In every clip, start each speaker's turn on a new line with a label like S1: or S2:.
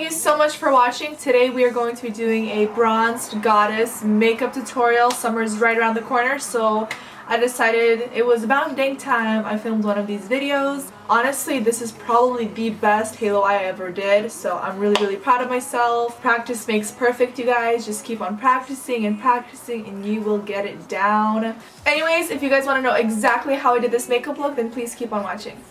S1: you so much for watching. Today we are going to be doing a bronzed goddess makeup tutorial. Summer's right around the corner, so I decided it was about dang time I filmed one of these videos. Honestly, this is probably the best halo I ever did, so I'm really proud of myself. Practice makes perfect, you guys. Just keep on practicing and practicing and you will get it down. Anyways, if you guys want to know exactly how I did this makeup look, then please keep on watching.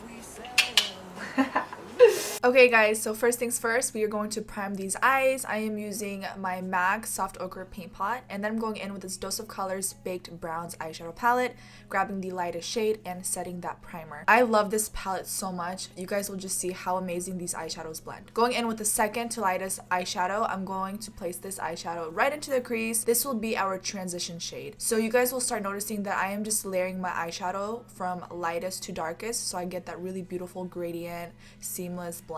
S1: Okay guys, so first things first, we are going to prime these eyes. I am using my MAC Soft Ochre Paint Pot, and then I'm going in with this Dose of Colors Baked Browns eyeshadow palette, grabbing the lightest shade and setting that primer. I love this palette so much. You guys will just see how amazing these eyeshadows blend. Going in with the second to lightest eyeshadow, I'm going to place this eyeshadow right into the crease. This will be our transition shade. So you guys will start noticing that I am just layering my eyeshadow from lightest to darkest, so I get that really beautiful gradient, seamless blend.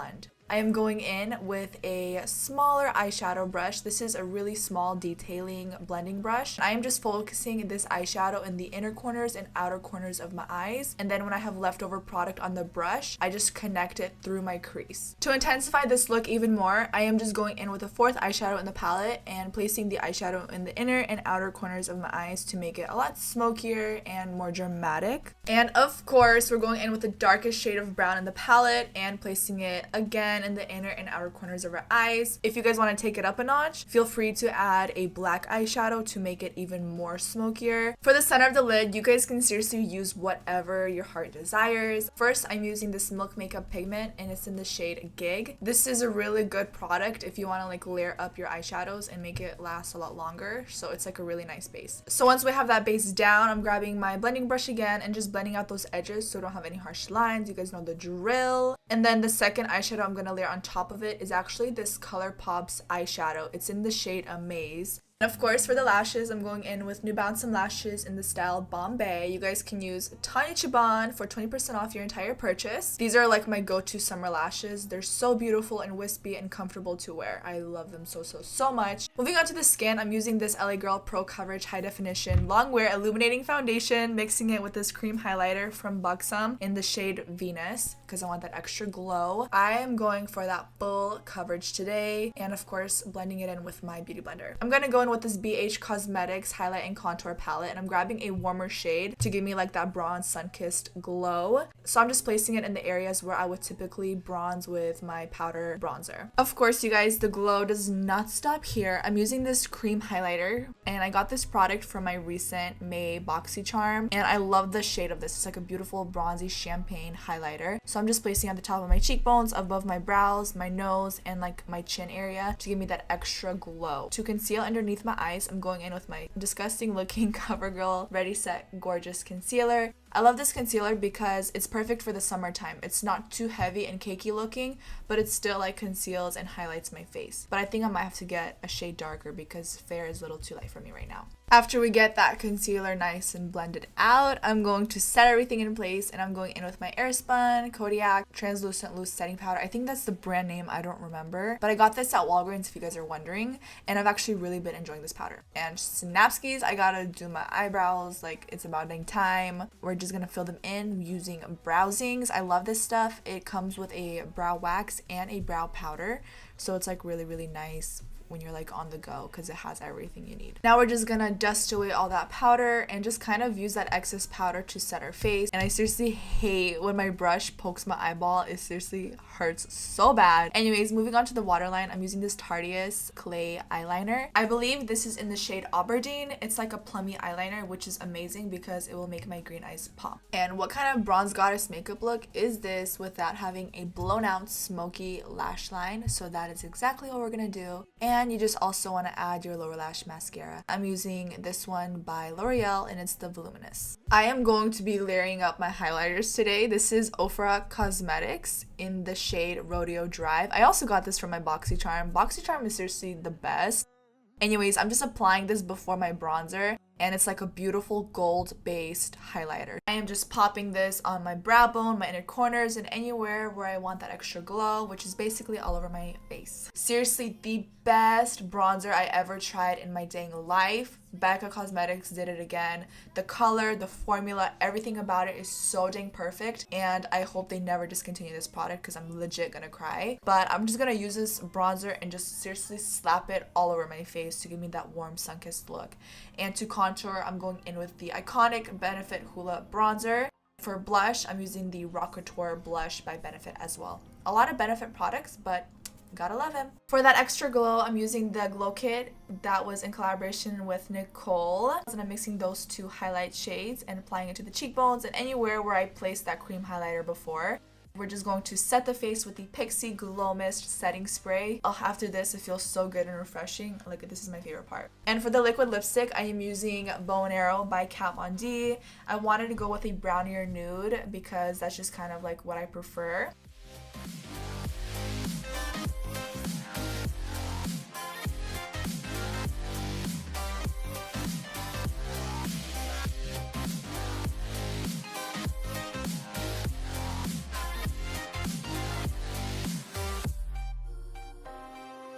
S1: I am going in with a smaller eyeshadow brush. This is a really small detailing blending brush. I am just focusing this eyeshadow in the inner corners and outer corners of my eyes, and then when I have leftover product on the brush, I just connect it through my crease. To intensify this look even more, I am just going in with a fourth eyeshadow in the palette and placing the eyeshadow in the inner and outer corners of my eyes to make it a lot smokier and more dramatic. And of course, we're going in with the darkest shade of brown in the palette and placing it again in the inner and outer corners of our eyes. If you guys want to take it up a notch, feel free to add a black eyeshadow to make it even more smokier. For the center of the lid, you guys can seriously use whatever your heart desires. First, I'm using this Milk Makeup pigment and it's in the shade Gig. This is a really good product if you want to like layer up your eyeshadows and make it last a lot longer, so it's like a really nice base. So once we have that base down, I'm grabbing my blending brush again and just blending out those edges so I don't have any harsh lines. You guys know the drill. And then the second eyeshadow I'm gonna layer on top of it is actually this Colourpop's eyeshadow. It's in the shade Amaze. And of course, for the lashes, I'm going in with Nubounsom lashes in the style Bombay. You guys can use Tanya Cheban for 20% off your entire purchase. These are like my go-to summer lashes. They're so beautiful and wispy and comfortable to wear. I love them so much. Moving on to the skin, I'm using this LA Girl Pro Coverage High Definition Long Wear Illuminating Foundation, mixing it with this cream highlighter from Buxom in the shade Venus because I want that extra glow. I am going for that full coverage today, and of course, blending it in with my beauty blender. I'm gonna go in with this BH Cosmetics highlight and contour palette, and I'm grabbing a warmer shade to give me like that bronze sun-kissed glow. So I'm just placing it in the areas where I would typically bronze with my powder bronzer. Of course, you guys, the glow does not stop here. I'm using this cream highlighter, and I got this product from my recent May Boxy Charm, and I love the shade of this. It's like a beautiful bronzy champagne highlighter. So I'm just placing it at the top of my cheekbones, above my brows, my nose, and like my chin area to give me that extra glow. To conceal underneath my eyes, I'm going in with my disgusting looking Covergirl Ready Set Gorgeous Concealer. I love this concealer because it's perfect for the summertime. It's not too heavy and cakey looking, but it still like conceals and highlights my face. But I think I might have to get a shade darker because fair is a little too light for me right now. After we get that concealer nice and blended out, I'm going to set everything in place, and I'm going in with my Airspun Kodiak Translucent Loose Setting Powder. I think that's the brand name, I don't remember. But I got this at Walgreens if you guys are wondering, and I've actually really been enjoying this powder. And snapskis, I gotta do my eyebrows, like it's about dang time. We're just gonna fill them in using brow Zings. I love this stuff. It comes with a brow wax and a brow powder, so it's like really nice when you're like on the go because it has everything you need. Now we're just gonna dust away all that powder and just kind of use that excess powder to set our face. And I seriously hate when my brush pokes my eyeball. It seriously hurts so bad. Anyways, moving on to the waterline, I'm using this Tarteist clay eyeliner. I believe this is in the shade Aubergine. It's like a plummy eyeliner, which is amazing because it will make my green eyes pop. And what kind of bronze goddess makeup look is this without having a blown out smoky lash line? So that is exactly what we're gonna do. And you just also want to add your lower lash mascara. I'm using this one by Loreal and it's the Voluminous. I am going to be layering up my highlighters today. This is Ofra Cosmetics in the shade Rodeo Drive. I also got this from my Boxy Charm. Boxy Charm is seriously the best. Anyways, I'm just applying this before my bronzer. and it's like a beautiful gold-based highlighter. I am just popping this on my brow bone, my inner corners, and anywhere where I want that extra glow, which is basically all over my face. Seriously, the best bronzer I ever tried in my dang life. Beccca Cosmetics did it again. The color, the formula, everything about it is so dang perfect, and I hope they never discontinue this product because I'm legit gonna cry. But I'm just gonna use this bronzer and just seriously slap it all over my face to give me that warm sun-kissed look. And to contour, I'm going in with the iconic Benefit Hoola bronzer. For blush, I'm using the Rockateur blush by Benefit as well. A lot of Benefit products, but gotta love him. For that extra glow, I'm using the Glow Kit that was in collaboration with Nicole. And I'm mixing those two highlight shades and applying it to the cheekbones and anywhere where I placed that cream highlighter before. We're just going to set the face with the Pixi Glow Mist Setting Spray. After this, it feels so good and refreshing. Like, this is my favorite part. And for the liquid lipstick, I am using Bow and Arrow by Kat Von D. I wanted to go with a brownier nude because that's just kind of like what I prefer.